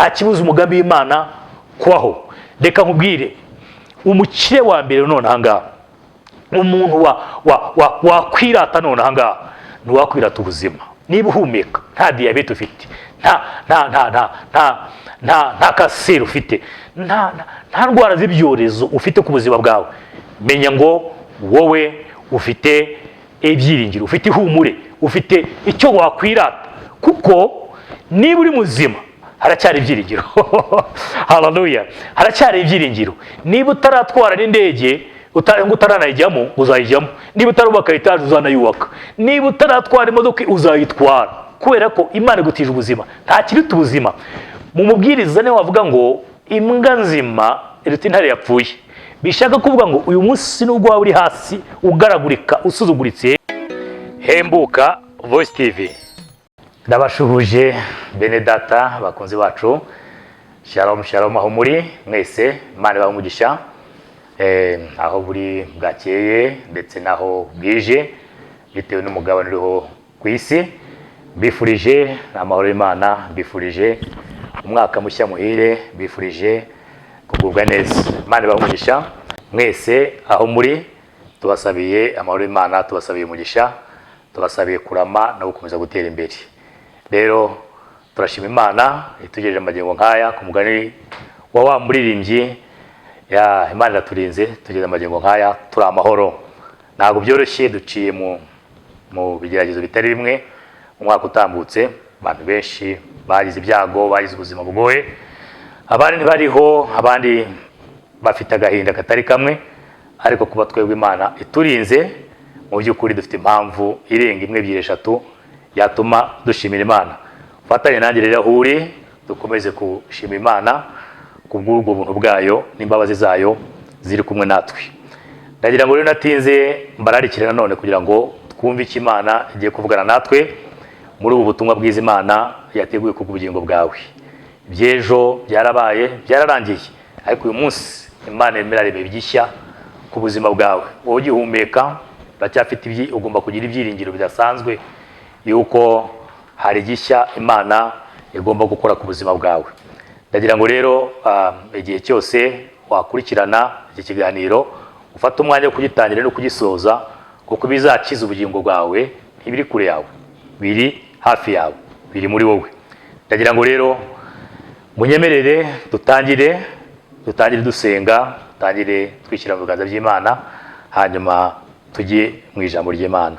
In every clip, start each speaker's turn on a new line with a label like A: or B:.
A: nta kibuza umugambi w'Imana kubaho. Reka nkubwire umukire wa mbere none ahangaha, umuntu wakwirata none ahangaha, ntiwakwirata ubuzima. Niba uhumeka, nta diyabete ufite, nta kanseri ufite, nta ndwara z'ibyorezo ufite ku buzima bwawe, menya ngo wowe ufite ibyiringiro, ufite ihumure, ufite icyo wakwirata, kuko niba uri muzima haracyari ibyiringiro. Haleluya, haracyari ibyiringiro. Niba utaratwara n'indege utaranayijyamo, uzayijyamo. Niba utarubaka etaje, uzanayubaka. Niba utaratwara imodoka, uzayitwara, kubera ko Imana igutije ubuzima. Nta kiruta ubuzima. Mu mubwiriza ne wavuga ngo imbwa nzima iruta intare yapfuye. Bishaka kuvuga ngo uyu munsi nubwo waba uri hasi ugaragurika usuzuguritse, hembuka Voice TV. Ndabashuhuje bene data bakunzi bacu, shalom shalom aho muri mwese, Imana ibahe umugisha aho buri bwakeye ndetse naho bwije bitewe n'umugabane uriho ku isi. Bifurije amahoro y'Imana, bifurije umwaka mushya muhire, bifurije kugubwa neza. Imana ibahe umugisha mwese aho muri, tubasabiye amahoro y'Imana, tubasabiye umugisha, tubasabiye kurama no gukomeza gutera imbere. Rero turashima Imana itugejeje amagingo nkaya ku mugani wa muririmbyi, ya Imana iraturinze tugeze amagingo nkaya turi amahoro. Ntabwo byoroshye, duciye mu bigeragezo bitari bimwe. Umwaka utambutse abantu benshi bagize ibyago, bagize ubuzima bugoye, abandi ntibariho, abandi bafite agahinda katari kamwe, ariko kuba twebwe Imana iturinze, mu by'ukuri dufite impamvu irenga imwe, ebyiri, eshatu yatuma dushimira Imana. Fatanye nanjye rero aho uri, dukomeze gushima Imana kubw'ubwo buntu bwayo n'imbabazi zayo ziri kumwe natwe. Ndagira ngo rero natinze mbararikire nanone kugira ngo twumve icyo Imana igiye kuvugana natwe muri ubu butumwa bwiza Imana yateguye ku bugingo bwawe. Ibyejo byarabaye, byararangiye, ariko uyu munsi Imana yemera rebe byishya ku buzima bwawe. Wowe ugihumeka, uracyafite ugomba kugira ibyiringiro bidasanzwe yuko hari igishya Imana igomba gukora ku buzima bwawe. Ndagira ngo rero igihe cyose wakurikirana iki kiganiro, ufata umwanya wo kugitangira no kugisoza, kuko bizakiza ubugingo bwawe ntibiri kure yawe, biri hafi yawe, biri muri wowe. Ndagira ngo rero munyemerere dutangire dusenga, dutangire twishyira mu biganza by'Imana, hanyuma tujye mu ijambo ry'Imana.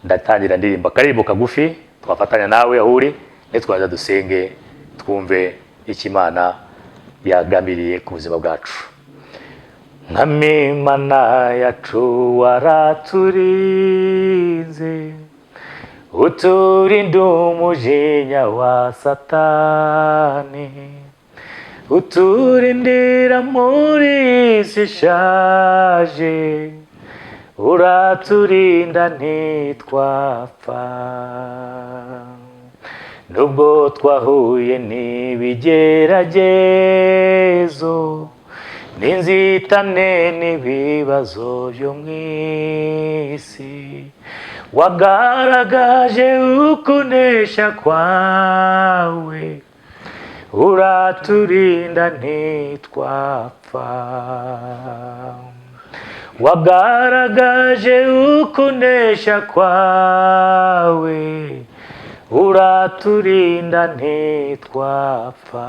A: Ndatangira ndirimba akaririmbo kagufi, twafatanya nawe aho uri, ndetse twaza dusenge twumve icyo Imana yagambiriye ku buzima bwacu. Mwami Imana yacu waraturinze, uturinda umujinya wa Satani, uturindira muri isi ishaje, uraturinda ntitwapfa. Nubwo twahuye n'ibigeragezo, n'inzitane n'ibibazo byo mu isi, wagaragaje ukunesha kwawe, uraturinda ntitwapfa. Wagaragaje ukunesha kwawe, uraturinda ntitwapfa.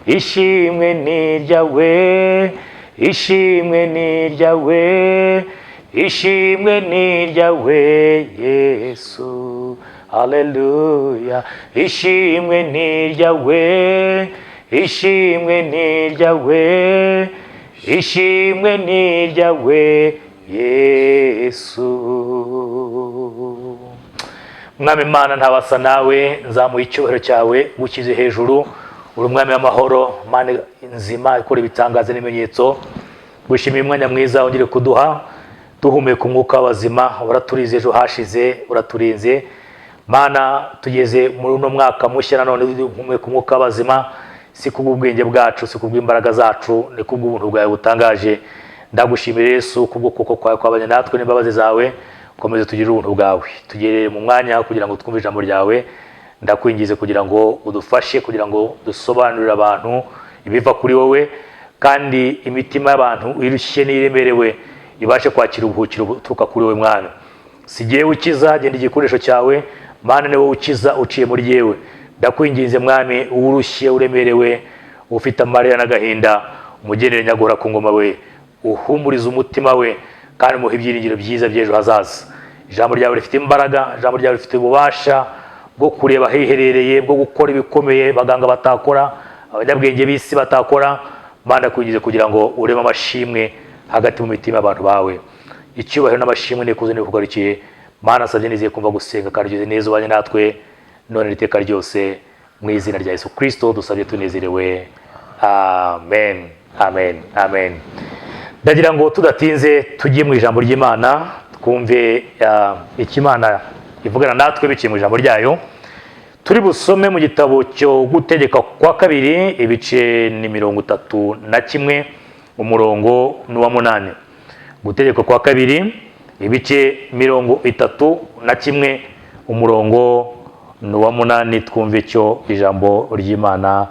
A: Ishimwe ni ryawe, ishimwe ni ryawe, ishimwe ni ryawe Yesu. Haleluya. Ishimwe ni ryawe, ishimwe ni ryawe, ishimwe ni ryawe Yesu. Mwami Imana ntabasa nawe, nzamuha icyubahiro cyawe gukize hejuru. Uri umwami w'amahoro, Mana nzima ikora ibitangaza n'ibimenyetso. Gushimira umwanya mwiza wongere kuduha, duhumeka umwuka w'abazima. Uraturize ejo hashize, uraturinze Mana, tugeze muri uno mwaka mushya nanone duhumeka umwuka w'abazima. Si kubw'ubwenge bwacu, si kubw'imbaraga zacu, ni kubw'ubuntu bwawe butangaje. Ndagushimira Yesu kubw'ukuboko kwawe kwabanye natwe n'imbabazi zawe. Komeza tugire ubuntu bwawe, tugere mu mwanya kugira ngo twumve ijambo ryawe. ndakwingize kugira ngo udufashe, kugira ngo dusobanurire abantu ibiva kuri wowe, kandi imitima y'abantu irushye n'iremerewe ibashe kwakira ubuhukiro buturuka kuri wowe Mwami. Sigiye ukiza, genda igikoresho cyawe Mana, ni wowe ukiza uciye muri yewe. Ndakwinginze Mwami, urushye uremerewe ufite amarira n'agahinda, umugenere nyagora ku ngoma we, uhumurize umutima we, kandi muhe ibyiringiro byiza by'ejo hazaza. Ijambo ryawe rifite imbaraga, ijambo ryawe rifite ububasha bwo kureba hiherereye, bwo gukora ibikomeye baganga batakora, abanyabwenge b'isi batakora. Mana, kwinjize kugira ngo ureme amashimwe hagati mu mitima y'abantu bawe. Icyubahiro n'amashimwe n'ikuzo n'ibikugarukiye Mana, nsabye nizeye kumva gusenga kandi ugeze neza ubanye natwe none n'iteka ryose, mu izina rya Yesu Kristo dusabye tunezerewe, amen, amen, amen. Ndagira ngo tudatinze tugiye mu ijambo ry'Imana, twumve icyo Imana ivugana natwe biciye mu ijambo ryayo. Turi busome mu gitabo cyo Gutegeka kwa kabiri ibice ni 31 umurongo n'uwa 8. Gutegeka kwa kabiri ibice 31 umurongo n'uwa 8, twumve icyo ijambo ry'Imana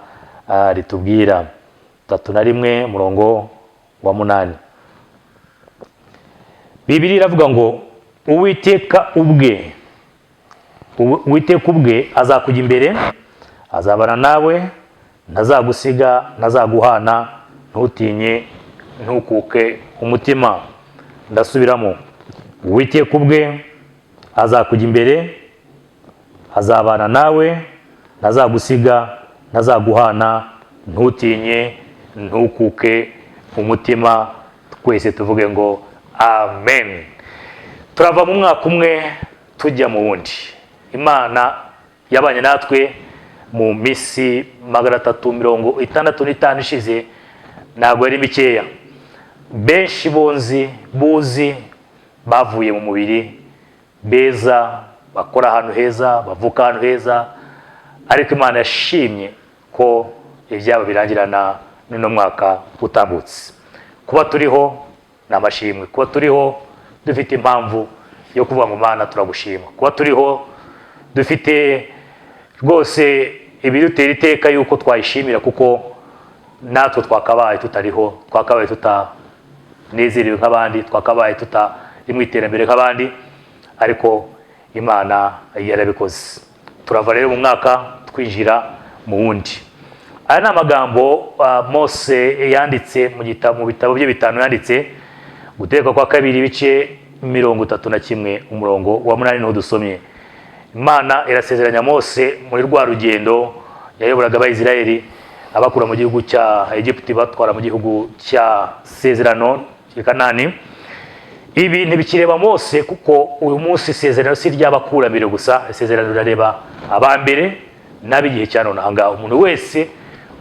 A: ritubwira. 31 umurongo wa 8. Bibiliya iravuga ngo Uwiteka ubwe azakujya imbere, azabana nawe, ntazagusiga, ntazaguhana, ntutinye, ntukuke umutima. Ndasubiramo, Uwiteka ubwe azakujya imbere, azabana nawe, ntazagusiga, ntazaguhana, ntutinye, ntukuke umutima. Twese tuvuge ngo amen. Turava mu mwaka umwe tujya mu wundi. Imana yabanye natwe mu misi 365 ishize, ntabwo ari mikeya. Benshi buzi bavuye mu mubiri beza, bakora ahantu heza, bavuka ahantu heza, ariko Imana yashimye ko ibyabo birangirana n'uno mwaka utambutse. Kuba turiho n'amashimwe, kuba turiho dufite impamvu yo kuvuga ngo Mana turagushima, kuba turiho dufite rwose ibidutera iteka yuko twayishimira, kuko natwe twakabaye tutariho, twakabaye tutanezerewe nk'abandi, twakabaye tutari mu iterambere nk'abandi, ariko Imana yarabikoze. Turava rero mu mwaka twinjira mu wundi. Aya ni amagambo Mose yanditse mu bitabo bye 5 yanditse. Gutegeka kwa kabiri ibice 31 umurongo wa 8 niho dusomye. Imana irasezeranya Mose muri rwa rugendo yayoboraga Abayisiraheli abakura mu gihugu cya Egiputa batwara mu gihugu cya Sezerano cy'Kanani. Ibi ntibikireba Mose, kuko uyu munsi isezerano si ry'abakurambere gusa, isezerano rirareba abambere n'ab'igihe cya none. Ahangaha umuntu wese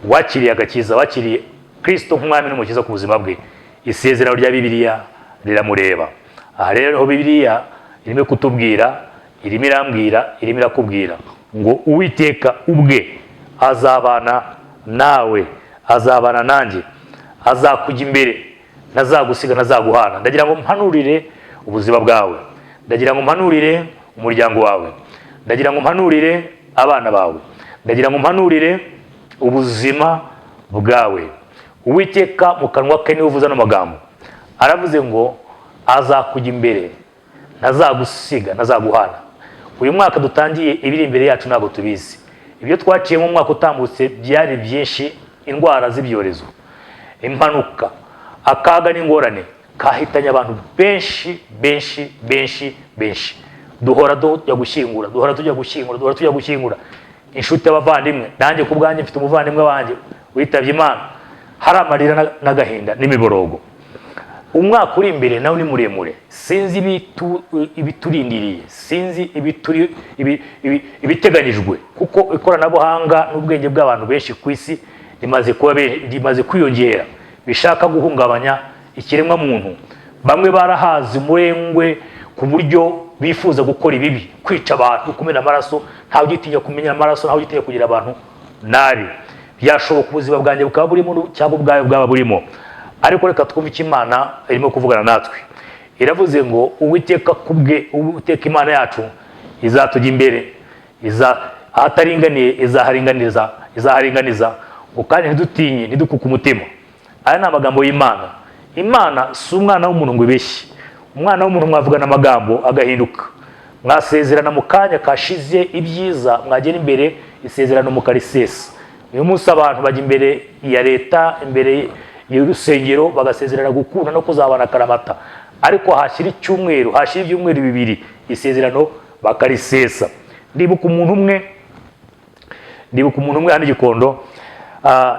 A: wakiriye agakiza, wakiriye Kristo nk'umwami n'umukiza ku buzima bwe, isezerano rya Bibiliya riramureba. Aha rero niho Bibiliya irimo kutubwira, irimo irambwira, irimo irakubwira ngo Uwiteka ubwe azabana nawe, azabana nanjye, azakujya imbere, ntazagusiga, ntazaguhana. Ndagira ngo mpanurire ubuzima bwawe, ndagira ngo mpanurire umuryango wawe, ndagira ngo mpanurire abana bawe, ndagira ngo mpanurire ubuzima bwawe. Uwiteka mu kanwa ke niwe uvuza n'amagambo, aravuze ngo azakujya imbere, ntazagusiga, ntazaguhana. Uyu mwaka dutangiye ibiri imbere yacu ntabwo tubizi. Ibyo twaciye mu mwaka utambutse byari byinshi: indwara z'ibyorezo, impanuka, akaga n'ingorane kahitanye abantu benshi. Duhora tujya gushyingura inshuti y'abavandimwe. Nanjye ku bwanjye mfite umuvandimwe wanjye witabye Imana, hari amarira n'agahinda n'imiborogo. Umwaka uri imbere nawe ni muremure, sinzi ibiturindiriye, sinzi ibiteganyijwe, kuko ikoranabuhanga n'ubwenge bw'abantu benshi ku isi rimaze kwiyongera, bishaka guhungabanya ikiremwa muntu. Bamwe barahaze umurengwe ku buryo bifuza gukora ibibi, kwica abantu, kumena amaraso. Ntawe ugitinya kumenya amaraso, ntawe ugitinya kugira abantu nabi. Byashoboka ubuzima bwanjye bukaba burimo cyangwa ubwayo bwaba burimo, ariko reka twumve icyo Imana irimo kuvugana natwe. Iravuze ngo Uwiteka kubwe, Uwiteka Imana yacu izatujya imbere, ahataringaniye izaharinganiza, ngo kandi ntidutinye ntidukuke umutima. Aya ni amagambo y'Imana. Imana si umwana w'umuntu ngo ibeshye. Umwana w'umuntu mwavugana amagambo agahinduka, mwasezerana mu kanya kashize ibyiza, mwagera imbere isezerano mukarisesa. Uyu munsi abantu bajya imbere ya leta, imbere y'urusengero, bagasezerana gukunda no kuzabana akaramata, ariko hashira icyumweru, hashira ibyumweru bibiri isezerano bakarisesa. Ndibuka umuntu umwe hano i Gikondo,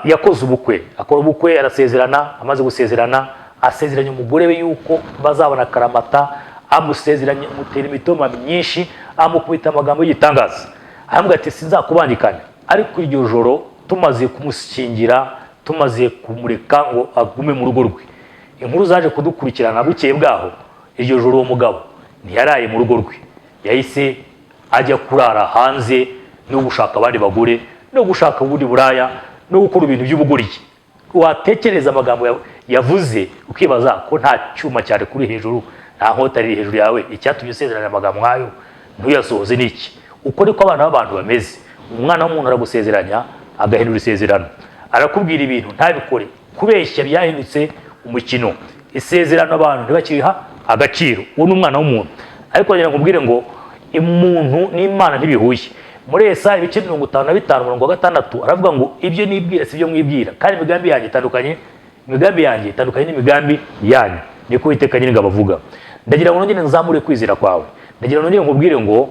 A: yakoze ubukwe, akora ubukwe, arasezerana. Amaze gusezerana, asezeranya umugore we yuko bazabona akaramata, amusezeranya, amutera imitoma myinshi, amukubita amagambo y'igitangaza, aramubwira ati sinzakubangikanya. Ariko iryo joro tumaze kumushyingira, tumaze kumureka ngo agume mu rugo rwe, inkuru zaje kudukurikirana. Bukeye bwaho iryo joro uwo mugabo ntiyaraye mu rugo rwe, yahise ajya kurara hanze no gushaka abandi bagore, no gushaka ubundi buraya, no gukora ibintu by'ubugoryi. Watekereza amagambo yavuze ukibaza ko nta cyuma cyari kuri hejuru, nta nkota iri hejuru yawe, icyatumye usezerana amagambo nk'ayo ntuyasohoze n'iki? Uko niko abana b'abantu bameze. Umwana w'umuntu aragusezeranya agahindura isezerano, arakubwira ibintu ntabikore. Kubeshya byahindutse umukino, isezerano abantu ntibakiriha agaciro. Uwo ni umwana w'umuntu. Ariko ngira ngo mbwire ngo umuntu n'Imana ntibihuye. Muri Yesaya ibice 55:6 aravuga ngo ibyo nibwira si byo mwibwira, kandi imigambi yanjye itandukanye n'imigambi yanyu, niko Uwiteka Nyiringabo avuga. Ndagira ngo nongere nzamure kwizera kwawe, ndagira ngo nongere nkubwire ngo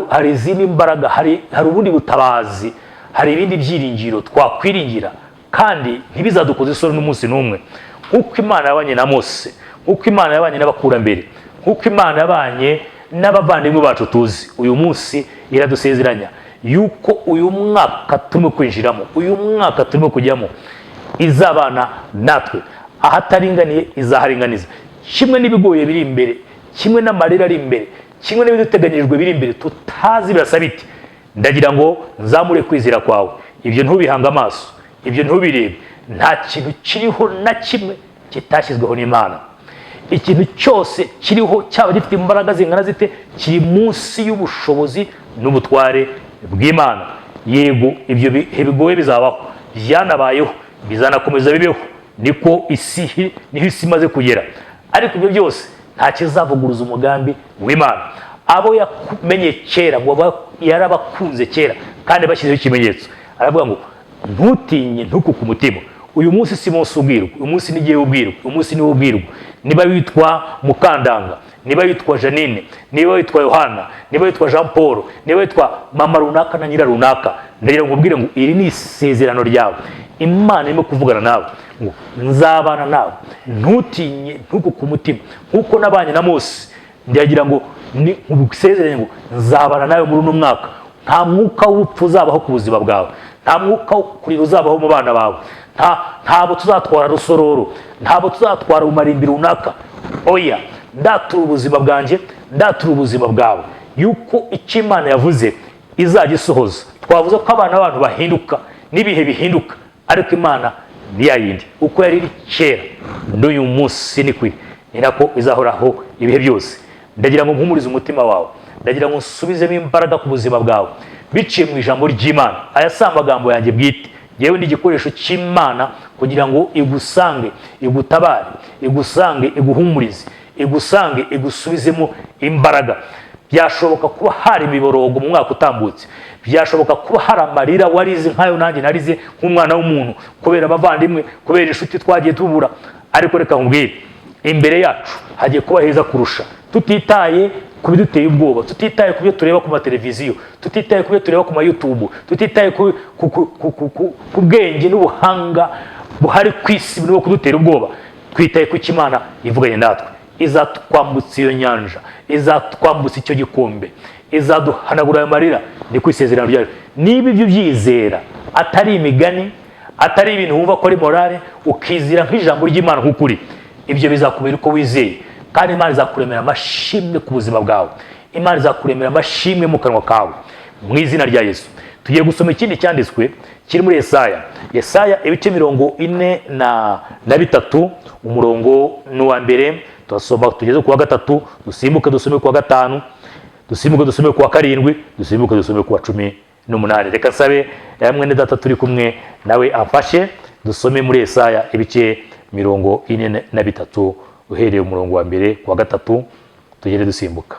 A: hari izindi mbaraga, hari ubundi butabazi, hari ibindi byiringiro twakwiringira, kandi ntibizadukoze isoni n'umunsi n'umwe. Nk'uko Imana yabanye na Mose, nk'uko Imana yabanye n'abakurambere, nk'uko Imana yabanye n'abavandimwe bacu tuzi, uyu munsi iradusezeranya yuko uyu mwaka turimo kwinjiramo, uyu mwaka turimo kujyamo, izabana natwe. Ahataringaniye izaharinganiza. Kimwe n'ibigoye biri imbere, kimwe n'amarira ari imbere, kimwe n'ibiduteganyirijwe biri imbere tutazi birasa biti, ndagira ngo nzamure kwizera kwawe. Ibyo ntubihanga amaso, ibyo ntubirebe. Nta kintu kiriho na kimwe kitashyizweho n'Imana. Ikintu cyose kiriho cyaba gifite imbaraga zingana zite, kiri munsi y'ubushobozi n'ubutware bw'Imana. Yego ibyo bigoye bizabaho, byanabayeho, bizanakomeza bibeho, niho isi imaze kugera. Ariko ibyo byose nta kizavuguruza umugambi w'Imana. Abo yamenye kera, ngo yarabakunze kera kandi bashyizeho ikimenyetso, aravuga ngo ntutinye ntukuke umutima. Uyu munsi si munsi ubwirwa, uyu munsi ni gihe ubwirwa, uyu munsi ni ubwirwa. Niba witwa Mukandanga, niba witwa Janine, niba witwa Yohana, niba witwa Jean Paul, niba witwa mama runaka na nyira runaka, ndagira ngo ubwire ngo iri ni isezerano ryawe. Imana irimo kuvugana nawe ngo nzabana nawe, ntutinye ntukuke umutima. Nk'uko nabanye na Mose, ndagira ngo ngusezeranye ngo nzabana nawe muri uno mwaka. Nta mwuka w'urupfu uzabaho ku buzima bwawe, nta mwuka wo kurira uzabaho mu bana bawe, ntabo tuzatwara rusororo, ntabo tuzatwara umarimbi runaka. Oya, ndatura ubuzima bwanjye, ndatura ubuzima bwawe, yuko icyo Imana yavuze izajya isohoza. Twavuze ko abana b'abantu bahinduka n'ibihe bihinduka, ariko Imana ni yayindi. Uko yari iri kera n'uyu munsi ni nako izahoraho ibihe byose. Ndagira ngo mpumurize umutima wawe, ndagira ngo nsubizemo imbaraga ku buzima bwawe biciye mu ijambo ry'Imana. Aya si amagambo yanjye bwite, yewe ni igikoresho cy'Imana kugira ngo igusange, igutabare, igusange, iguhumurize, igusange, igusubizemo imbaraga. Byashoboka kuba hari imiborogo mu mwaka utambutse, byashoboka kuba hari amarira warize nk'ayo nanjye narize nk'umwana w'umuntu, kubera abavandimwe, kubera inshuti twagiye tubura. Ariko reka nkubwire, imbere yacu hagiye kuba heza kurusha. Tutitaye ku biduteye ubwoba, tutitaye ku byo tureba ku mateleviziyo, tutitaye ku byo tureba ku YouTube, tutitaye ku bwenge n'ubuhanga buhari ku isi burimo kudutera ubwoba, twitaye ku Imana ivuganye natwe. Izatwambutsa iyo nyanja, izatwambutsa icyo gikombe, izaduhanagura ayo marira, ni ku isezerano ryayo. Niba ibyo byizera, atari imigani, atari ibintu wumva ko ari morale, ukizira nk'ijambo ry'Imana nk'ukuri, ibyo bizakubera uko wizeye. Kandi Imana izakuremera amashimwe ku buzima bwawe, Imana izakuremera amashimwe mu kanwa kawe, mu izina rya Yesu. Tugiye gusoma ikindi cyanditswe kiri muri Yesaya ibice 43 umurongo n'uwa mbere. Turasoma tugeze ku wa gatatu, dusimbuke dusome ku wa gatanu, dusimbuke dusome ku wa karindwi, dusimbuke dusome ku wa n'umunani. Reka nsabe mwene data turi kumwe nawe amfashe dusome muri Yesaya ibice 43 uhereye umurongo wa mbere kwa gatatu tugere dusimbuka.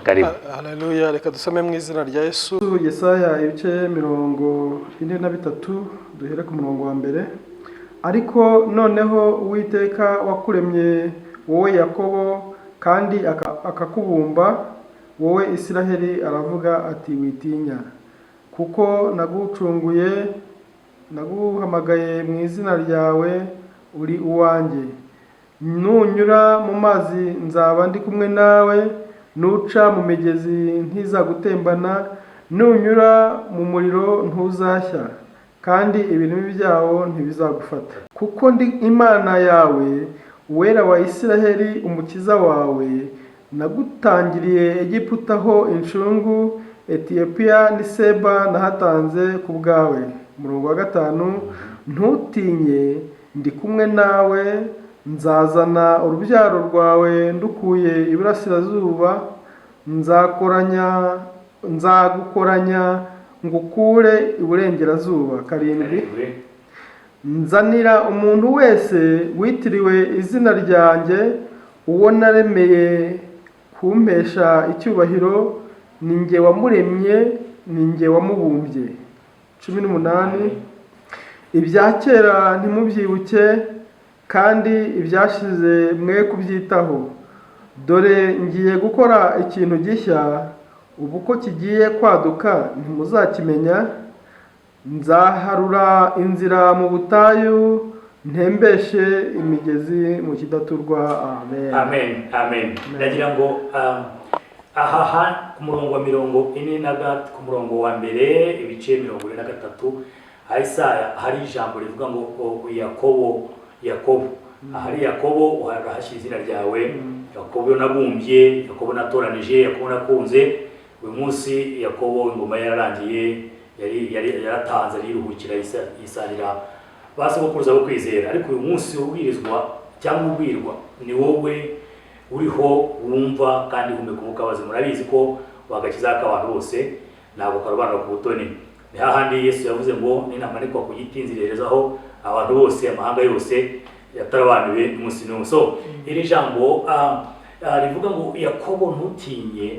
A: Karibu.
B: Haleluya. Reka dusome mu izina rya Yesu. Yesaya ibice 43 duhere ku murongo wa mbere. Ariko noneho Uwiteka wakuremye wowe Yakobo kandi akakubumba wowe Isiraheli aravuga ati witinya, kuko nagucunguye, naguhamagaye mu izina ryawe, uri uwanjye. Nunyura mu mazi nzaba ndi kumwe nawe, nuca mu migezi ntizagutembana, nunyura mu muriro ntuzashya, kandi ibirimi byawo ntibizagufata. Kuko ndi Imana yawe, Uwera wa Isiraheli, umukiza wawe. Nagutangiriye Egiputa ho incungu, Etiyopiya n'i Seba nahatanze ku bwawe. Umurongo wa 5, ntutinye, ndi kumwe nawe, nzazana urubyaro rwawe ndukuye iburasirazuba, nzagukoranya ngukure iburengerazuba. 7, nzanira umuntu wese witiriwe izina ryanjye, uwo naremeye kumpesha icyubahiro, ni njye wamuremye, ni njye wamubumbye. 18, ibya kera ntimubyibuke, kandi ibyashize mwe kubyitaho. Dore ngiye gukora ikintu gishya, ubu ko kigiye kwaduka ntimuzakimenya. Nzaharura inzira mu butayu, ntembeshe imigezi mu kidaturwa. Amen.
A: Amen. Amen. Ndagira ngo aha ku murongo wa 44 ku murongo wa mbere ibice 43 Isaya hari ijambo rivuga ngo Yakobo. Ahari Yakobo harahashye izina ryawe, Yakobo nabumbye, Yakobo natoranije, Yakobo nakunze. Uyu munsi Yakobo ingoma yararangiye, yaratanze yiruhukira yisanira basogokuruza bo kwizera. Ariko uyu munsi ubwirizwa cyangwa ubwirwa ni wowe uriho wumva kandi humeka umwuka wazo. Murabizi ko wagakiza abantu bose ntabwo karobanura ku butoni. Ni hahandi Yesu yavuze ngo ninamanikwa ku giti nzirerezaho abantu bose, amahanga yose yatarabanuwe umunsi n'umwe. So iri jambo rivuga ngo Yakobo ntutinye,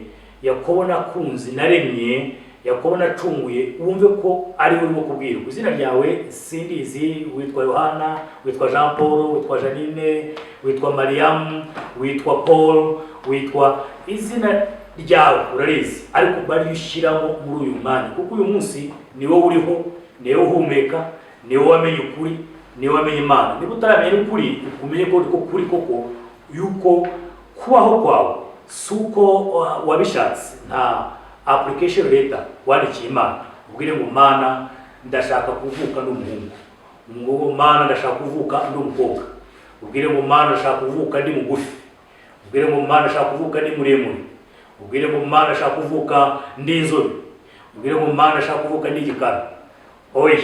A: Yakobo nakunze, naremye, Yakobo nacunguye. Wumve ko ari we urimo kubwirwa. Izina ryawe sindizi, witwa Yohana, witwa Jean Paul, witwa Janine, witwa Mariam, witwa Paul, witwa izina ryawe urarizi, ariko bari ushyiramo muri uyu mwanya, kuko uyu munsi ni wowe uriho, ni wowe uhumeka, ni wowe wamenye ukuri, ni wowe wamenye Imana. Niba utaramenya ukuri, umenye ko kuri koko yuko kubaho kwawe suko wabishatse, nta application letter wandikiye Imana ubwire ngo Mana ndashaka kuvuka n'umuhungu, ngo Mana ndashaka kuvuka ndi umukobwa, ubwire ngo Mana ndashaka kuvuka ndi mugufi, ubwire ngo Mana ndashaka kuvuka ndi muremure, ubwire ngo Mana ndashaka kuvuka ndi inzobe, ubwire ngo Mana ndashaka kuvuka ndi igikara. Oya,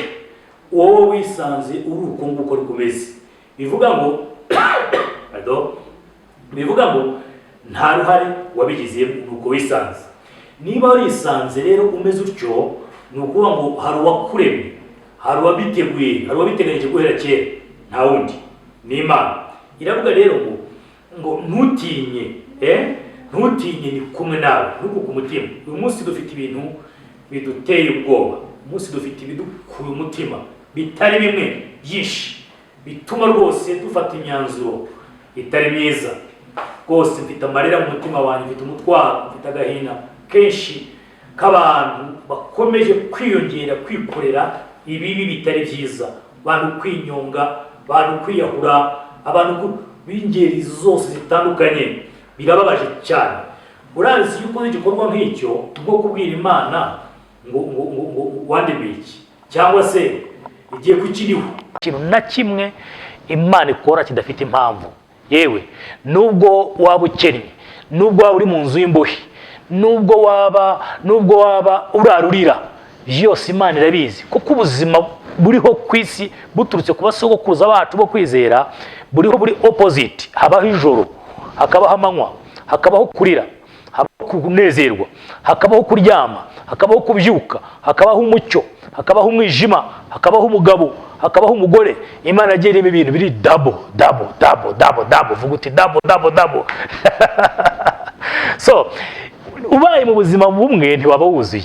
A: wowe wisanze uri uko nguko rukomeze. Bivuga ngo nta ruhare wabigize nuko wisanze. Niba warisanze rero umeze utyo, ni ukuvuga ngo hari uwakuremye, hari uwabiteguye, hari uwabiteganyije guhera kera, nta wundi ni Imana. Iravuga rero ngo ntutinye, ntutinye, ni kumwe nawe, ntuku ku mutima. Uyu munsi dufite ibintu biduteye ubwoba, umunsi dufite ibidukuye umutima bitari bimwe byinshi, bituma rwose dufata imyanzuro itari myiza. Rwose mfite amarira mu mutima wanjye, mfite umutwaro, mfite agahinda kenshi k'abantu bakomeje kwiyongera kwikorera ibibi bitari byiza, abantu kwinyonga, abantu kwiyahura, abantu b'ingeri zose zitandukanye. Birababaje cyane. Urazi yuko igikorwa nk'icyo nko kubwira Imana ngo wandemeye iki, cyangwa se igiye kukiriho. Ikintu na kimwe Imana ikora kidafite impamvu. Yewe nubwo waba ukennye, nubwo waba uri mu nzu y'imbohe, nubwo waba urarurira, byose Imana irabizi, kuko ubuzima buriho ku isi buturutse ku basogokuruza bacu bo kwizera buriho buri opposite. Habaho ijoro, hakabaho amanywa, hakabaho kurira, habaho kunezerwa, hakabaho kuryama, hakabaho kubyuka, hakabaho umucyo, hakabaho umwijima, hakabaho umugabo, hakabaho umugore. Imana yagiye irema ibintu biri double double double double double, vuga uti double double double. So ubaye mu buzima bumwe ntiwaba wuzuye.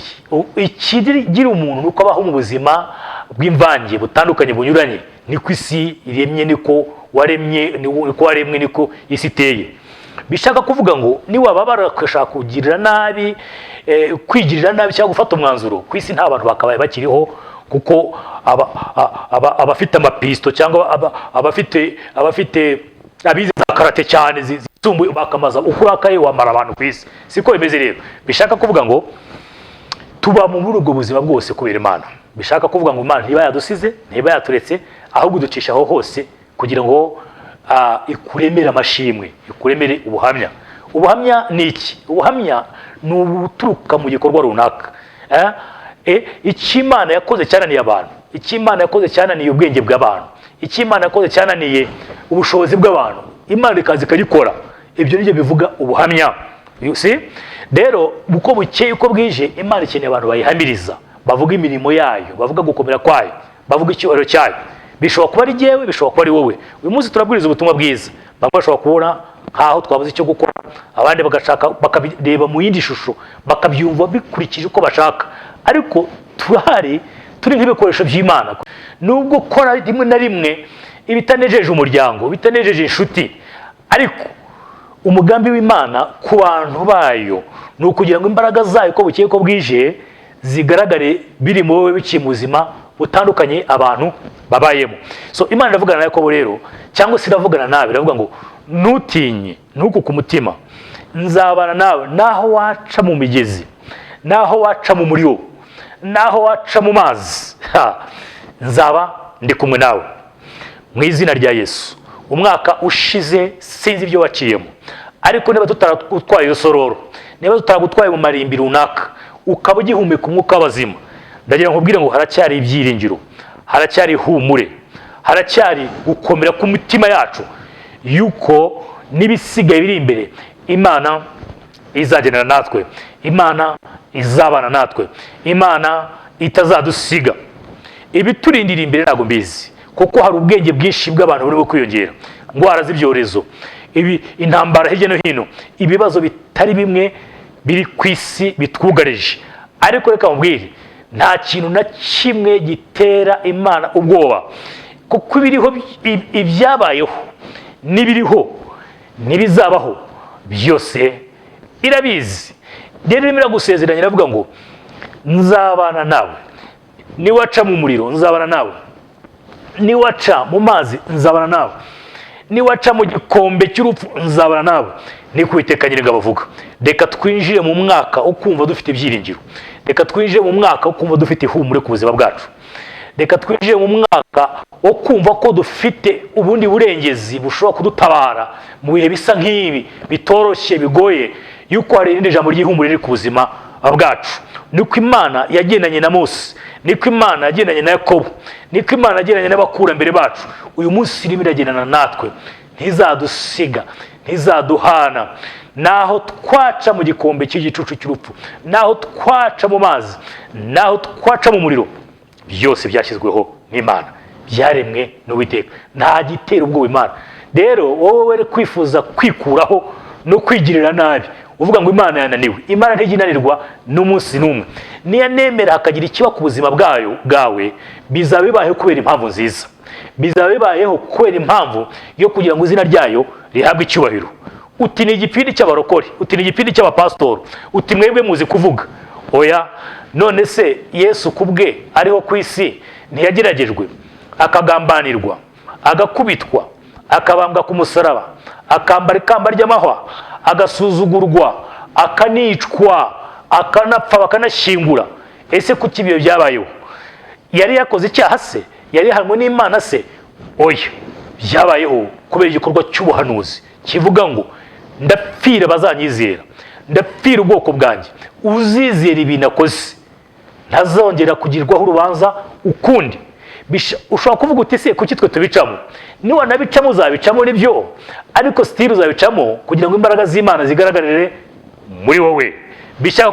A: Ikigira umuntu nuko abaho mu buzima bw'imvange butandukanye bunyuranye. Niko isi iremye, niko waremwe, niko isi iteye. Bishaka kuvuga ngo niwaba barashaka kugirira nabi, kwigirira nabi cyangwa gufata umwanzuro, ku isi nta bantu bakabaye bakiriho, kuko abafite amapisto cyangwa abafite abize za karate cyane zisumbuye bakamaza ukurakaye wamara abantu ku isi. Siko bimeze rero. Bishaka kuvuga ngo tuba mu ubwo buzima bwose kubera Imana. Bishaka kuvuga ngo Imana ntiba yadusize, ntiba yaturetse, ahubwo ducisha aho hose kugira ngo ikuremere amashimwe, ikuremere ubuhamya. Ubuhamya ni iki? Ubuhamya ni ubuturuka mu gikorwa runaka. Icyo Imana yakoze cyananiye abantu, icyo Imana yakoze cyananiye ubwenge bw'abantu, icyo Imana yakoze cyananiye ubushobozi bw'abantu, Imana ikaza ikagikora. Ibyo nibyo bivuga ubuhamya. You see? Rero uko bukeye uko bwije, Imana ikeneye abantu bayihamiriza, bavuga imirimo yayo, bavuga gukomera kwayo, bavuga icyubahiro cyayo. Bishobora kuba ari jyewe, bishobora kuba ari wowe. Uyu munsi turabwiriza ubutumwa bwiza, bamwe bashobora kubona nkaho twabuze icyo gukora, abandi bagashaka bakabireba mu yindi shusho, bakabyumva bikurikije uko bashaka. Ariko turahari, turi nk'ibikoresho by'Imana. Nubwo kora rimwe na rimwe ibitanejeje umuryango, bitanejeje inshuti, ariko umugambi w'Imana ku bantu bayo ni ukugira ngo imbaraga zayo uko bukeye uko bwije zigaragare biri mu wowe biciye mu buzima butandukanye abantu babayemo. So Imana iravugana na Yakobo rero, cyangwa se iravugana nawe, iravuga ngo ntutinye, ntukuke umutima, nzabana nawe naho waca mu migezi, naho waca mu muriro, naho waca mu mazi, nzaba ndi kumwe nawe. Mu izina rya Yesu. Umwaka ushize sinzi ibyo waciyemo, ariko niba tutaragutwaye urusororo, niba tutaragutwaye mu marimbi runaka, ukaba ugihumeka umwuka w'abazima, ndagira nkubwire ngo haracyari ibyiringiro, haracyari humure, haracyari gukomera ku mitima yacu, yuko n'ibisigaye biri imbere Imana izagenera natwe, Imana izabana natwe, Imana itazadusiga. Ibiturindira imbere ntabwo mbizi, kuko hari ubwenge bwinshi bw'abantu burimo kwiyongera, indwara z'ibyorezo, intambara hirya no hino, ibibazo bitari bimwe biri ku isi bitwugarije. Ariko reka mubwire, nta kintu na kimwe gitera Imana ubwoba, kuko ibiriho, ibyabayeho n'ibiriho n'ibizabaho byose irabizi. Rero irimo iragusezeranya, iravuga ngo nzabana nawe, niwaca mu muriro nzabana nawe, niwaca mu mazi nzabana nawe, niwaca mu gikombe cy'urupfu nzabana nawe. Niko Uwiteka Nyiringabo avuga. Reka twinjire mu mwaka ukumva dufite ibyiringiro, reka twinjire mu mwaka ukumva dufite ihumure ku buzima bwacu, reka twinjire mu mwaka wo kumva ko dufite ubundi burengezi bushobora kudutabara mu bihe bisa nk'ibi bitoroshye bigoye, yuko hari irindi jambo ry'ihumure riri ku buzima bwacu. Niko Imana yagendanye na Mose, niko Imana yagendanye na Yakobo, niko Imana yagendanye n'abakurambere bacu. Uyu munsi irimo iragendana natwe, ntizadusiga, ntizaduhana. Naho twaca mu gikombe cy'igicucu cy'urupfu, naho twaca mu mazi, naho twaca mu muriro, byose byashyizweho n'Imana, byaremwe n'Uwiteka. Nta gitera ubwoba Imana. Rero wowe were kwifuza kwikuraho no kwigirira nabi, uvuga ngo Imana yananiwe. Imana ntiginanirwa n'umunsi n'umwe. Niya nemera hakagira ikiba ku buzima bwawe, bizaba bibayeho kubera impamvu nziza, bizaba bibayeho kubera impamvu yo kugira ngo izina ryayo rihabwe icyubahiro. Uti ni igipindi cy'abarokore, uti ni igipindi cy'abapasitoro, uti mwebwe muzi kuvuga. Oya, none se Yesu kubwe ariho ku isi ntiyageragejwe, akagambanirwa, agakubitwa, akabambwa ku musaraba, akambara ikamba ry'amahwa, agasuzugurwa, akanicwa, akanapfa, bakanashyingura? Ese kuki ibyo byabayeho? Yari yakoze icyaha se? Yari yahanwe n'Imana se? Oya, byabayeho kubera igikorwa cy'ubuhanuzi kivuga ngo ndapfira bazanyizera, ndapfira ubwoko bwanjye. Uzizera ibintu akoze ntazongera kugirwaho urubanza ukundi. Ushobora kuvuga uti se kuki twe tubicamo? Niba nabicamo uzabicamo nibyo, ariko stili uzabicamo kugira ngo imbaraga z'Imana zigaragarire muri wowe. Bishaka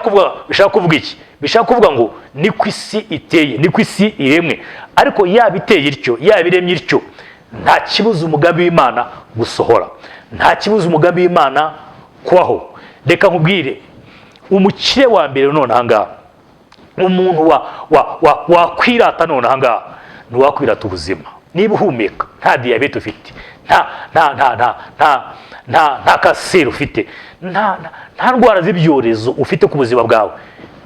A: kuvuga iki? Bishaka kuvuga ngo ni ku isi iteye, ni ku isi iremwe, ariko yaba iteye ityo, yaba iremye ityo, nta kibuza umugambi w'Imana gusohora, nta kibuza umugambi w'Imana kubaho. Reka nkubwire, umukire wa mbere none ahangaha, umuntu wakwirata none ahangaha, ntiwakwirata ubuzima. Niba uhumeka, nta diyabete ufite, nta kanseri ufite, nta ndwara z'ibyorezo ufite ku buzima bwawe,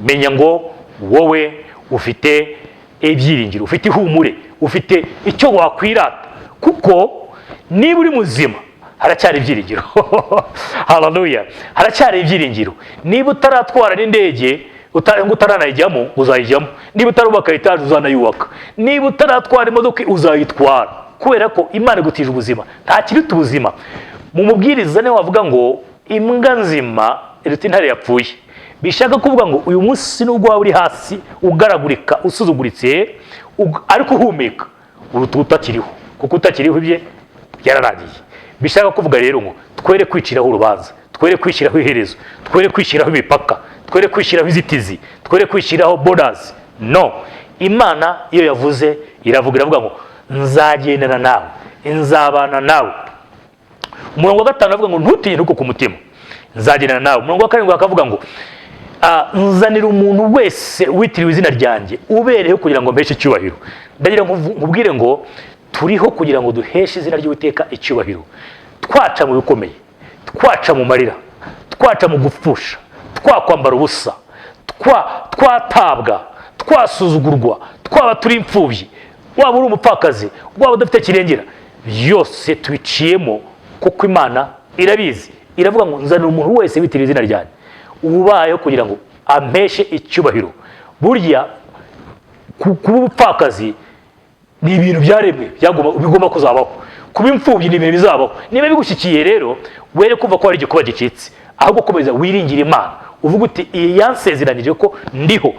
A: menya ngo wowe ufite ibyiringiro, ufite ihumure, ufite icyo wakwirata, kuko niba uri muzima haracyari ibyiringiro. Haleluya, haracyari ibyiringiro. Niba utaratwara n'indege utaranayijyamo, uzayijyamo. Niba utarubaka etaje, uzanayubaka. Niba utaratwara imodoka, uzayitwara, kubera ko Imana igutije ubuzima. Nta kiruta ubuzima. Mu mubwiriza ne wavuga ngo imbwa nzima iruta intare yapfuye. Bishaka kuvuga ngo uyu munsi nubwo waba uri hasi ugaragurika, usuzuguritse, ariko uhumeka, uruta utakiriho, kuko utakiriho ibye byararangiye. Bishaka kuvuga rero ngo twere kwiciraho urubanza, twere kwishyiraho iherezo, twere kwishyiraho imipaka, twere kwishyiraho izitizi, twere kwishyiraho borders. No, Imana iyo yavuze iravuga ngo nzagendana nawe, nzabana nawe. Umurongo wa 5 avuga ngo ntutinye ntuko ku mutima, nzagendana nawe. Umurongo wa 7 akavuga ngo nzanira umuntu wese witiriwe izina ryanjye ubereho kugira ngo mpeshe icyubahiro. Ndagira nkubwire ngo turiho kugira ngo duheshe izina ry'Uwiteka icyubahiro, twaca mu bikomeye, twaca mu marira, twaca mu gupfusha, twakwambara ubusa, twatabwa, twasuzugurwa, twaba turi imfubyi, waba uri umupfakazi, waba udafite kirengera, byose tubiciyemo, kuko Imana irabizi. Iravuga ngo nzanira umuntu wese witiriwe izina ryanjye ubayeho kugira ngo ampeshe icyubahiro. Burya kuba umupfakazi ni ibintu byaremwe, bigomba kuzabaho. Kuba imfubyi ni ibintu bizabaho. Niba bigushyikiye rero, were kumva ko hari igikuba gicitse, ahubwo komeza wiringira Imana, uvuga uti iyi yansezeranije ko ndiho.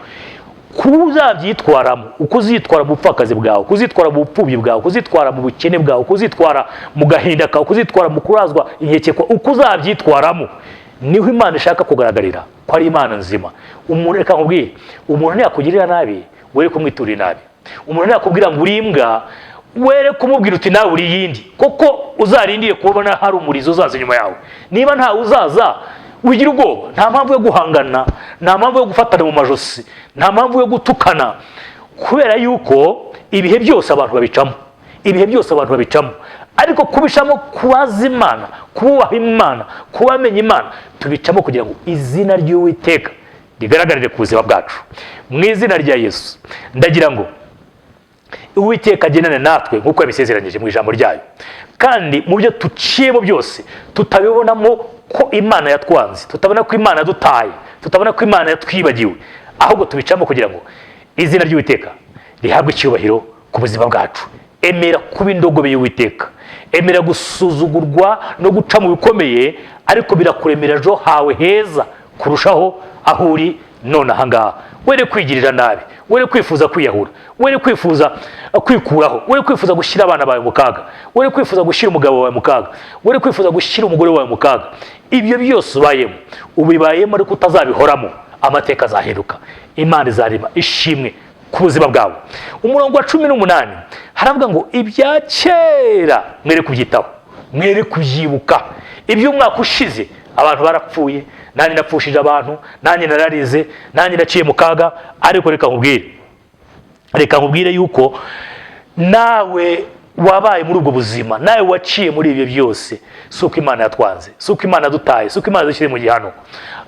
A: Kuba uzabyitwaramo, uko uzitwara mu bupfakazi bwawe, uko uzitwara mu bupfubyi bwawe, uko uzitwara mu bukene bwawe, uko uzitwara mu gahinda kawe, uko uzitwara mu kurazwa inkekeko, uko uzabyitwaramo, niho Imana ishaka kugaragarira ko ari Imana nzima. Umuntu, reka nkubwire, umuntu ntiyakugirira nabi, were kumwiturira nabi. Umuntu ntiyakubwira ngo uri imbwa, were kumubwira uti nawe uri yindi, kuko uzarindiye kubona hari umurizo uzaza inyuma yawe. Niba nta uzaza, wigira ubwoba. Nta mpamvu yo guhangana, nta mpamvu yo gufatana mu majosi, nta mpamvu yo gutukana, kubera yuko ibihe byose abantu babicamo, ibihe byose abantu babicamo. Ariko kubishamo kubaza Imana, kubaha Imana, kubamenya Imana, tubicamo kugira ngo izina ry'Uwiteka rigaragarire ku buzima bwacu. Mu izina rya Yesu ndagira ngo Uwiteka agendane natwe nk'uko yabisezeranyije mu ijambo ryayo, kandi mu byo tuciyemo byose tutabibonamo ko Imana yatwanze, tutabona ko Imana yadutaye, tutabona ko Imana yatwibagiwe, ahubwo tubicamo kugira ngo izina ry'Uwiteka rihabwe icyubahiro ku buzima bwacu. Emera kuba indogobe y'Uwiteka, emera gusuzugurwa no guca mu bikomeye, ariko birakuremera ejo hawe heza kurushaho aho uri none ahangaha. Were kwigirira nabi, were kwifuza kwiyahura, were kwifuza kwikuraho, were kwifuza gushyira abana bawe mu kaga, were kwifuza gushyira umugabo wawe mu kaga, were kwifuza gushyira umugore wawe mu kaga. Ibyo byose ubayemo, ubibayemo ariko utazabihoramo, amateka azahinduka. Imana izarema ishimwe ku buzima bwawe. Umurongo wa 18 haravuga ngo ibya kera mwere kubyitaho, mwere kubyibuka. Ibyo umwaka ushize abantu barapfuye, nanjye napfushije abantu, nanjye nararize, nanjye naciye mu kaga, ariko reka nkubwire yuko nawe wabaye muri ubwo buzima, nawe waciye muri ibyo byose. Suko Imana yatwanze, suko Imana dutaye, suko Imana dushyire mu gihano,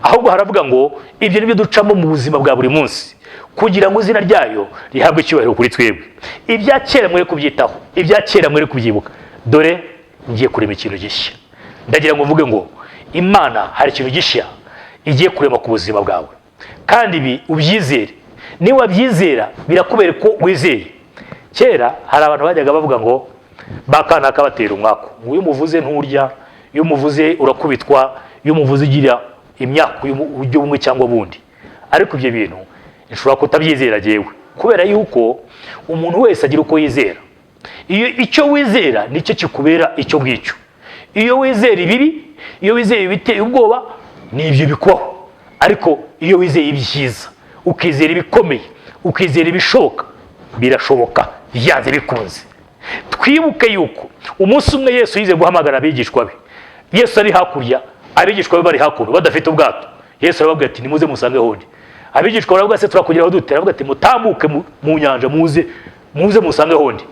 A: ahubwo haravuga ngo ibyo nibyo ducamo mu buzima bwa buri munsi, kugira ngo izina ryayo rihabwe icyubahiro kuri twebwe. Ibya kera mwere kubyitaho, ibya kera mwere kubyibuka. Dore ngiye kurema ikintu gishya. Ndagira ngo mvuge ngo Imana hari ikintu gishya igiye kurema ku buzima bwawe, kandi ibi ubyizere. Niba wabyizera birakubera ko wizeye. Kera hari abantu bajyaga bavuga ngo bakana kabatera umwako, uyu muvuze nturya, iyo muvuze urakubitwa, iyo muvuze ugira imyaka y'uburyo bumwe cyangwa bundi. Ariko ibyo bintu nshobora kutabyizera jewe, kubera yuko umuntu wese agira uko yizera. Iyo icyo wizera nicyo kikubera icyo ngicyo. Iyo wizera ibibi, iyo wizera ibiteye ubwoba, nibyo bikubaho. ariko iyo wizeye ibyiza, ukizera ibikomeye, ukizera ibishoboka, birashoboka byanze bikunze. Twibuke yuko umunsi umwe Yesu yize guhamagara abigishwa be. Yesu ari hakurya, abigishwa be bari hakuno badafite ubwato. Yesu arababwira ati nimuze musange hondi. Abigishwa baravuga se turakugeraho dute? Aravuga ati mutambuke mu nyanja, muze musange hondi.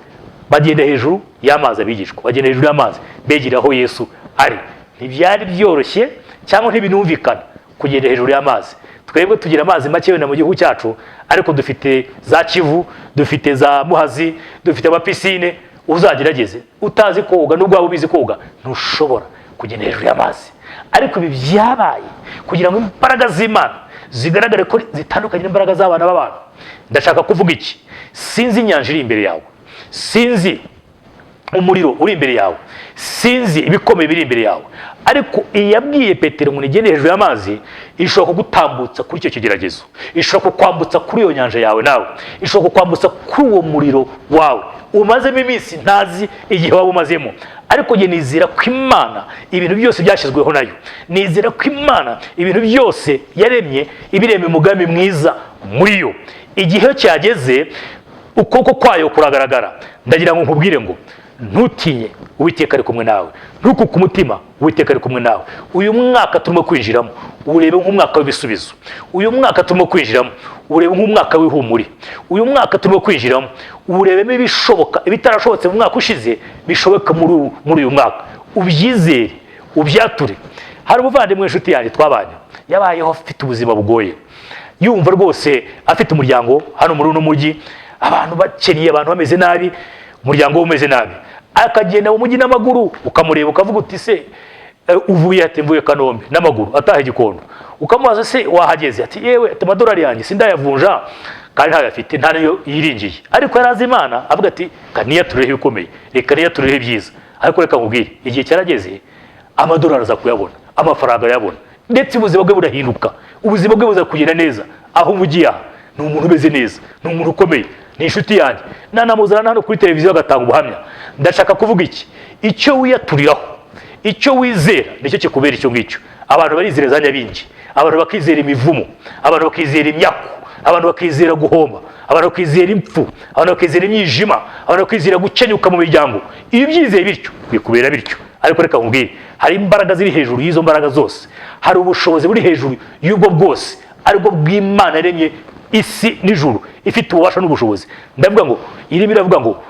A: Bagenda hejuru y'amazi, abigishwa bagenda hejuru y'amazi begera aho Yesu ari. Ntibyari byoroshye cyangwa ntibinumvikana kugenda hejuru y'amazi. Twebwe tugira amazi make wenda mu gihugu cyacu, ariko dufite za Kivu, dufite za Muhazi, dufite amapisine. Uzagerageze utazi koga n'ubwo waba ubizi koga, ntushobora kugenda hejuru y'amazi. Ariko ibi byabaye kugira ngo imbaraga z'Imana zigaragare ko zitandukanye n'imbaraga z'abana b'abantu. Ndashaka kuvuga iki? Sinzi inyanja iri imbere yawe, sinzi umuriro uri imbere yawe, sinzi ibikomeye biri imbere yawe, ariko iyabwiye Petero ngo nigende hejuru y'amazi, ishobora kugutambutsa kuri icyo kigeragezo, ishobora kukwambutsa kuri iyo nyanja yawe nawe, ishobora kukwambutsa kuri uwo muriro wawe umazemo iminsi ntazi igihe waba umazemo. Ariko nge nizera ko Imana ibintu byose byashyizweho nayo, nizera ko Imana ibintu byose yaremye ibiremye umugambi mwiza muri yo. Igihe cyageze ukuboko kwayo kuragaragara. Ndagira ngo nkubwire ngo ntutinye, Uwiteka ari kumwe nawe. Ntukuke umutima, Uwiteka ari kumwe nawe. Uyu mwaka turimo kwinjiramo urebe nk'umwaka w'ibisubizo. Uyu mwaka turimo kwinjiramo urebe nk'umwaka w'ihumure. Uyu mwaka turimo kwinjiramo urebemo ibishoboka, ibitarashobotse mu mwaka ushize bishoboka muri uyu mwaka. Ubyizere, ubyature. Hari umuvandimwe inshuti yanjye twabanye, yabayeho afite ubuzima bugoye, yumva rwose afite umuryango hano muri uno mujyi, abantu bakeniye, abantu bameze nabi, umuryango umeze nabi. Akagenda mu mujyi n'amaguru, ukamureba ukavuga uti se uvuye ati mvuye Kanombe n'amaguru ataha Gikondo. Ukamubaza se wahageze? Ati yewe ati amadolari yanjye sindayavunja kandi ntayo afite, nta nayo yiringiye. Ariko yarazi Imana, avuga ati kaniya turehe bikomeye, reka niya turehe byiza. Ariko reka nkubwire, igihe cyarageze amadolari aza kuyabona, amafaranga yabona, ndetse ubuzima bwe burahinduka, ubuzima bwe buza kugenda neza. Aho umugiye ni umuntu umeze neza, ni umuntu ukomeye, ni inshuti yanjye. Nanamuzana hano kuri televiziyo agatanga ubuhamya. Ndashaka kuvuga iki? Icyo wiyaturiraho, icyo wizera nicyo kikubera icyo ngicyo. Abantu barizera za nyabingi, abantu bakizera imivumo, abantu bakizera imyaku, abantu bakizera guhomba, abantu bakizera impfu, abantu bakizera imyijima, abantu bakizera gukenyuka mu miryango. Iyo byizeye bityo bikubera bityo. Ariko reka nkubwire, hari imbaraga ziri hejuru y'izo mbaraga zose, hari ubushobozi buri hejuru y'ubwo bwose, aribwo bw'Imana yaremye isi n'ijuru, ifite ububasha n'ubushobozi. Ndavuga ngo irimo iravuga ngo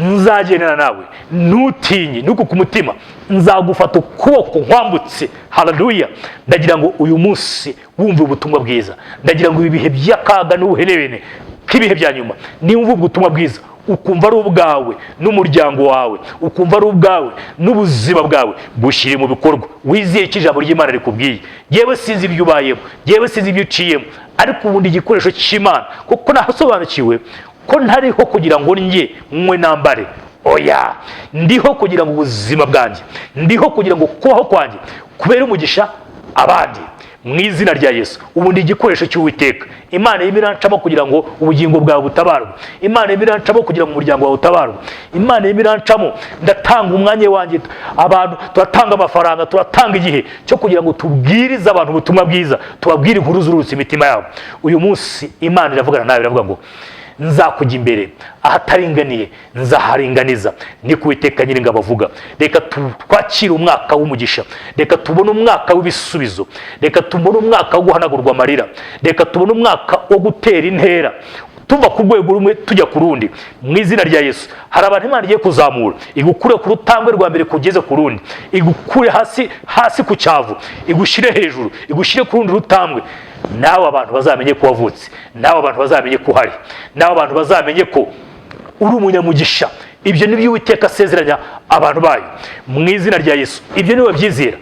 A: nzagendana nawe, ntutinye, ntukuke umutima, nzagufata ukuboko nkwambutse. Haleluya! Ndagira ngo uyu munsi wumve ubutumwa bwiza. Ndagira ngo ibi bihe by'akaga n'ubuherebene k'ibihe bya nyuma, niwumva ubutumwa bwiza ukumva ari ubwawe n'umuryango wawe, ukumva ari ubwawe n'ubuzima bwawe, bushyire mu bikorwa. Wizeye ko ijambo ry'Imana rikubwiye. Yewe sinzi ibyo ubayemo, yewe sinzi ibyo uciyemo, ariko ubundi igikoresho cy'Imana, kuko nahasobanukiwe ko ntariho kugira ngo njye mwe nambare. Oya, ndiho kugira ngo ubuzima bwanjye, ndiho kugira ngo kubaho kwanjye kubera umugisha abandi. Mu izina rya Yesu, ubundi igikoresho cy'Uwiteka. Imana y'imirancamo kugira ngo ubugingo bwawe butabarwe. Imana y'imirancamo kugira ngo umuryango wawe utabarwe. Imana y'imirancamo, ndatanga umwanya wanjye, abantu turatanga amafaranga, turatanga igihe cyo kugira ngo tubwirize abantu ubutumwa bwiza, tubabwire inkuru zurutse imitima yabo. Uyu munsi Imana iravugana nawe, iravuga ngo nzakujya imbere, ahataringaniye nzaharinganiza. Ni ku Uwiteka Nyiringabo avuga. Reka twakire umwaka w'umugisha, reka tubone umwaka w'ibisubizo, reka tubone umwaka wo guhanagurwa amarira, reka tubone umwaka wo gutera intera tuva ku rwego rumwe tujya ku rundi. Mu izina rya Yesu, hari abantu Imana igiye kuzamura, igukure ku rutambwe rwa mbere kugeze ku rundi, igukure hasi ku cyavu, igushyire hejuru, igushyire ku rundi rutambwe. Nawe abantu bazamenye ko wavutse, nawe abantu bazamenye ko uhari, nawe abantu bazamenye ko uri umunyamugisha. Ibyo nibyo Uwiteka asezeranya abantu bayo. Mu izina rya Yesu, ibyo niwe byizera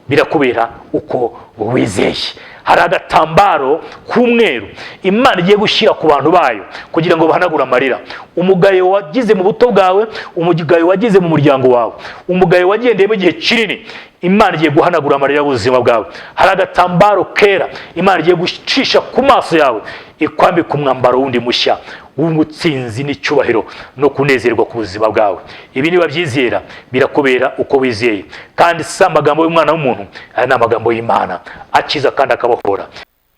A: birakubera uko wizeye. Hari agatambaro k'umweru Imana igiye gushyira ku bantu bayo kugira ngo bahanagure amarira. Umugayo wagize mu buto bwawe, umugayo wagize mu muryango wawe, umugayo wagendeyemo igihe kinini, Imana igiye guhanagura amarira y'ubuzima bwawe. Hari agatambaro kera Imana igiye gucisha ku maso yawe, ikwambika umwambaro wundi mushya w'umutsinzi n'icyubahiro no kunezerwa ku buzima bwawe. Ibi niba byizera birakubera uko wizeye. Kandi si amagambo y'umwana w'umuntu, aya ni amagambo y'Imana akiza kandi akabohora.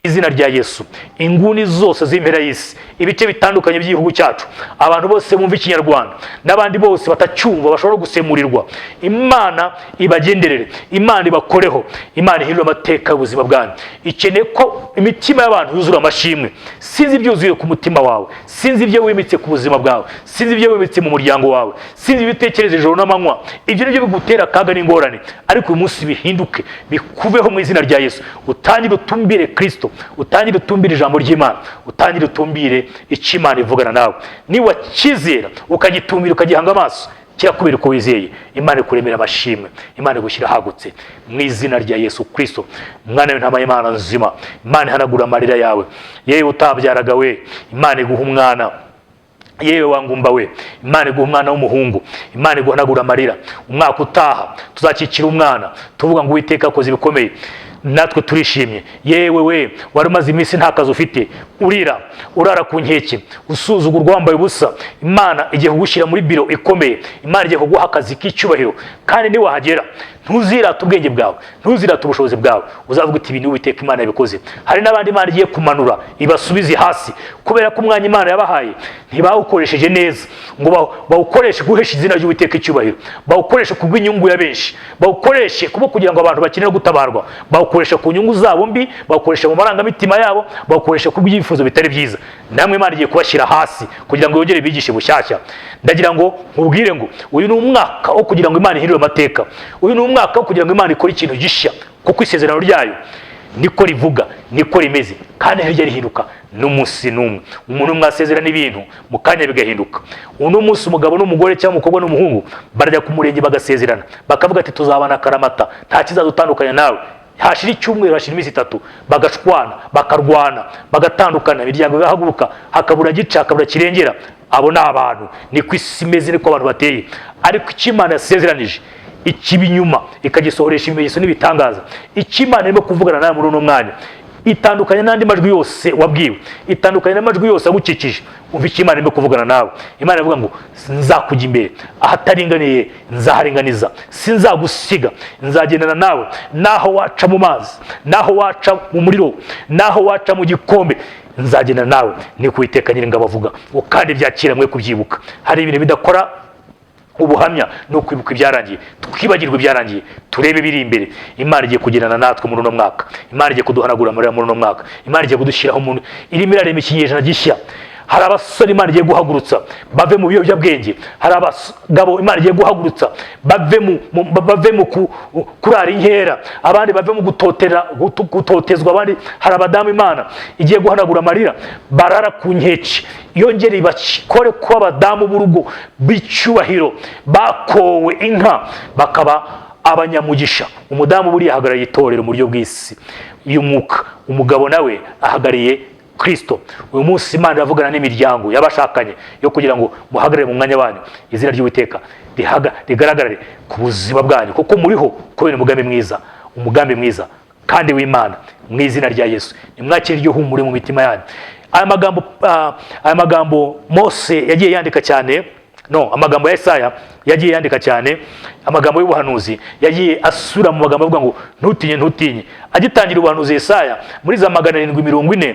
A: izina rya Yesu. Inguni zose z'impera y'isi, ibice bitandukanye by'igihugu cyacu, abantu bose bumva ikinyarwanda n'abandi bose batacyumva bashobora gusemurirwa, Imana ibagenderere, Imana ibakoreho, Imana ihindure amateka y'ubuzima bwanyu. Ikeneye ko imitima y'abantu yuzura amashimwe. Sinzi ibyo yuzuye ku mutima wawe, sinzi ibyo wimitse ku buzima bwawe, sinzi ibyo wimitse mu muryango wawe, sinzi ibitekerezo ijoro n'amanywa, ibyo nibyo bigutera akaga n'ingorane, ariko uyu munsi bihinduke, bikuveho mu izina rya Yesu. Utangire utumbire Kristo, utangire utumbire ijambo ry'Imana, utangire utumbire icyo Imana ivugana nawe. Niba kizera ukagitumbira ukagihanga amaso, kirakubera uko wizeye, Imana ikuremera amashimwe, Imana igushyira hagutse mu izina rya Yesu Kristo, mwana w'intama y'Imana nzima. Imana ihanagura amarira yawe. Yewe utabyaraga we, Imana iguha umwana. Yewe wangumba we, Imana iguha umwana w'umuhungu, Imana iguhanagura amarira. Umwaka utaha tuzakikira umwana tuvuga ngo Uwiteka akoze ibikomeye, natwe turishimye. Yewe we wari umaze iminsi nta kazi ufite, urira urara ku nkeke, usuzugurwa wambaye ubusa, Imana igiye kugushyira muri biro ikomeye, Imana igiye kuguha akazi k'icyubahiro. Kandi niwahagera ntuzirata ubwenge bwawe, ntuzirata ubushobozi bwawe, uzavuga uti ibi ni Uwiteka Imana yabikoze. Hari n'abandi Imana igiye kumanura ibasubize hasi, kubera ko umwanya Imana yabahaye ntibawukoresheje neza ngo bawukoreshe guhesha izina ry'Uwiteka icyubahiro, bawukoreshe kubw'inyungu ya benshi, bawukoreshe kubo kugira ngo abantu bakeneye gutabarwa, bawukoresha ku nyungu zabo mbi, bawukoresha mu marangamutima yabo, bawukoresha ku byifuzo bitari byiza. Namwe Imana igiye kubashyira hasi kugira ngo yongere bigishe bushyashya. Ndagira ngo nkubwire ngo uyu ni umwaka wo kugira ngo Imana ihindure amateka, uyu ni umwaka wo kugira ngo Imana ikore ikintu gishya, kuko isezerano ryayo niko rivuga, niko rimeze, kandi hirya rihinduka n'umunsi n'umwe. Umuntu mwasezerana ibintu mu kanya bigahinduka. Uno munsi umugabo n'umugore cyangwa umukobwa n'umuhungu barajya ku murenge bagasezerana, bakavuga ati tuzabana akaramata, nta kizadutandukanya nawe. Hashira icyumweru, hashira iminsi 3, bagashwana, bakarwana, bagatandukana, imiryango igahaguruka, hakabura gica, hakabura kirengera. Abo ni abantu, niko isi imeze, niko abantu bateye. Ariko icyo Imana yasezeranije ikibinyuma ikagisohoresha ibimenyetso n'ibitangaza, icyo Imana irimo kuvugana nawe muri uno mwanya itandukanye n'andi majwi yose wabwiwe, itandukanye n'amajwi yose agukikije. Umva icyo Imana irimo kuvugana nawe. Imana ivuga ngo nzakujya imbere, ahataringaniye nzaharinganiza, sinzagusiga, nzagendana nawe, naho waca mu mazi, naho waca mu muriro, naho waca mu gikombe, nzagendana nawe. Ni ku Uwiteka Nyiringabo avuga. Kandi byakira mwe kubyibuka. Hari ibintu bidakora ubuhamya no kwibuka ibyarangiye, twibagirwe ibyarangiye, turebe biri imbere. Imana igiye kugendana natwe muri uno mwaka, Imana igiye kuduhanagura amarira muri uno mwaka, Imana igiye kudushyiraho umuntu irimo irarema ikinyejana gishya. Hari abasore Imana igiye guhagurutsa bave mu biyobyabwenge, hari abagabo Imana igiye guhagurutsa bave mu kurara inkera, abandi bave mu gutotezwa, abandi hari abadamu Imana igiye guhanagura amarira barara ku nkeke, yongere bakore ko abadamu b'urugo b'icyubahiro bakowe inka bakaba abanyamugisha. Umudamu buri ahagarariye itorero mu buryo bw'isi y'umwuka, umugabo nawe ahagariye Kristo. Uyu munsi Imana iravugana n'imiryango y'abashakanye yo kugira ngo muhagarare mu mwanya wanyu, izina ry'Uwiteka rigaragare ku buzima bwanyu, kuko muriho kubera umugambi mwiza kandi w'Imana mu izina rya Yesu. Nimwakire iryo humure mu mitima yanyu. Aya magambo Mose yagiye yandika cyane, amagambo ya Yesaya yagiye yandika cyane, amagambo y'ubuhanuzi yagiye asura mu magambo avuga ngo ntutinye. Agitangira ubuhanuzi Yesaya muri za 740,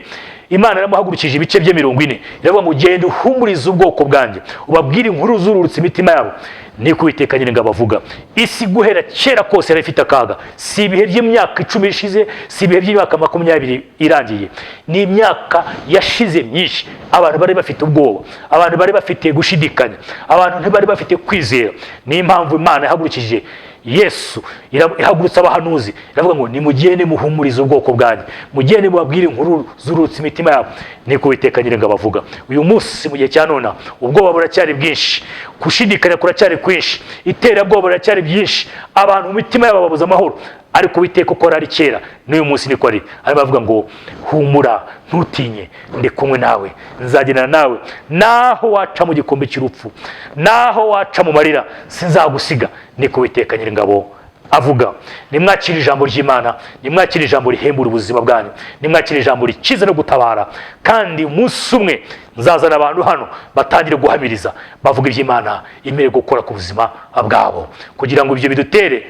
A: Imana yaramuhagurukije ibice bye 40, iravuga ngo genda uhumurize ubwoko bwanjye, ubabwire inkuru zururutse imitima yabo. Ni ku Uwiteka Nyiringabo avuga. Isi guhera kera kose yari ifite akaga, si ibihe by'imyaka 10 ishize, si ibihe by'imyaka 20 irangiye, ni imyaka yashize myinshi. Abantu bari bafite ubwoba, abantu bari bafite gushidikanya, abantu ntibari bafite kwizera. Ni impamvu Imana yahagurukije Yesu, ihagurutsa abahanuzi, iravuga ngo nimugende muhumurize ubwoko bwanjye, mugende mubabwire inkuru zurutse imitima yabo. Ni ku Uwiteka Nyiringabo avuga. Uyu munsi mu gihe cya none ubwoba buracyari bwinshi, gushidikanya kuracyari kwinshi, iterabwoba buracyari byinshi, abantu mu mitima yabo babuze amahoro. Ariko Uwiteka uko ari kera n'uyu munsi niko ari. Arimo avuga ngo humura, ntutinye, ndi kumwe nawe, nzagendana nawe, naho waca mu gikombe cy'urupfu, naho waca mu marira, sinzagusiga. Ni ku Uwiteka Nyiringabo avuga. Nimwakire ijambo ry'Imana, nimwakire ijambo rihembura ubuzima bwanyu, nimwakire ijambo rikiza no gutabara. Kandi umunsi umwe nzazana abantu hano batangire guhamiriza, bavuga iby'Imana imere gukora ku buzima bwabo, kugira ngo ibyo bidutere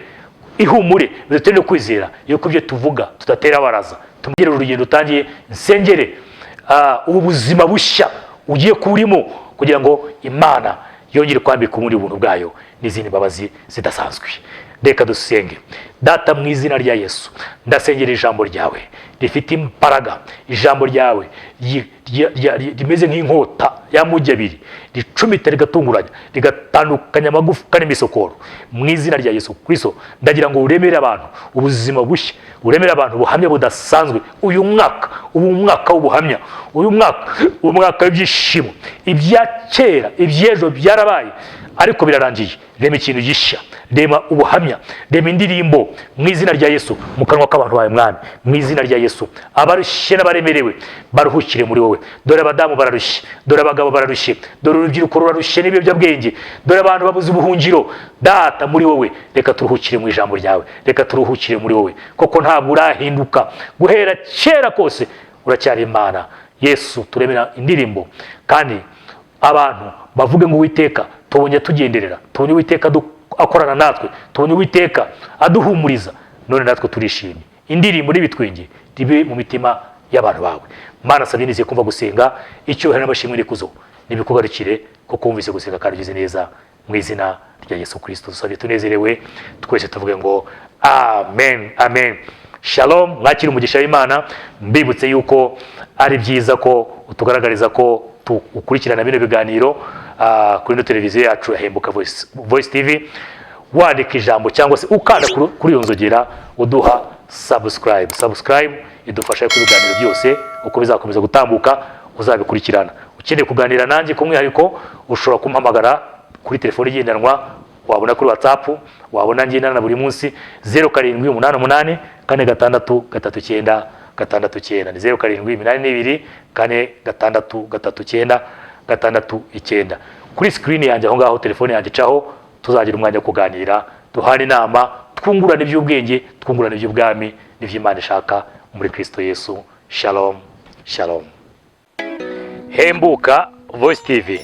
A: ihumure, bidutere no kwizera yuko ibyo tuvuga tudatera baraza, tumugirire urugendo utangiye, nsengere ubu buzima bushya ugiye kurimo, kugira ngo Imana yongere kwambika ubundi buntu bwayo n'izindi mbabazi zidasanzwe. Reka dusenge. Data, mu izina rya Yesu, ndasengera ijambo ryawe rifite imbaraga, ijambo ryawe rimeze nk'inkota y'amugi abiri, ricumita rigatunguranya, rigatandukanya amagufwa n'imisokoro. Mu izina rya Yesu Kristo, ndagira ngo uremere abantu ubuzima bushya, uremere abantu ubuhamya budasanzwe. Uyu mwaka ubu mwaka w'ubuhamya, uyu mwaka w'ibyishimo. Ibya kera, iby'ejo byarabaye ariko birarangiye. Rema ikintu gishya, rema ubuhamya, rema indirimbo mu izina rya Yesu mu kanwa k'abantu bawe Mwami. Mu izina rya Yesu, abarushye n'abaremerewe baruhukire muri wowe. Dore abadamu bararushye, dore abagabo bararushye, dore urubyiruko rurarushye n'ibiyobyabwenge, dore abantu babuze ubuhungiro. Data, muri wowe reka turuhukire mu ijambo ryawe, reka turuhukire muri wowe, koko ntabwo urahinduka. Guhera kera kose uracyari Imana. Yesu, turemera indirimbo kandi abantu bavuge ngo Uwiteka tubonye tugenderera, tubonye Uwiteka akorana natwe, tubonye Uwiteka aduhumuriza, none natwe turishimye. Indirimbo n'ibitwenge ribe mu mitima y'abantu bawe. Mana, nsabye nizeye kumva gusenga, icyubahiro n'amashimwe n'ikuzo nibikugarukire, kuko wumvise gusenga kandi ugize neza. Mu izina rya Yesu Kristo dusabye tunezerewe, twese tuvuge ngo amen, amen. Shalom, mwakira umugisha w'Imana. Mbibutse yuko ari byiza ko utugaragariza ko ukurikirana bino biganiro kuri no televiziyo yacu Hembuka Voice TV, wandika ijambo cyangwa se ukanda kuri iyo nzogera uduha subscribe idufasha ku biganiro byose uko bizakomeza gutambuka uzabikurikirana. Ukeneye kuganira nanjye kumwihariko, ushobora kumpamagara kuri telefone igendanwa, wabona kuri WhatsApp, wabona ngendana na buri munsi 0788 4639 669 ni 0788 4639 669. Kuri screen yanjye aho ngaho telefone yanjye caho, tuzagira umwanya kuganira, duhana inama, twungurana iby'ubwenge, twungurana iby'ubwami n'ivy'Imana ishaka muri Kristo Yesu. Shalom, shalom. Hembuka Voice TV.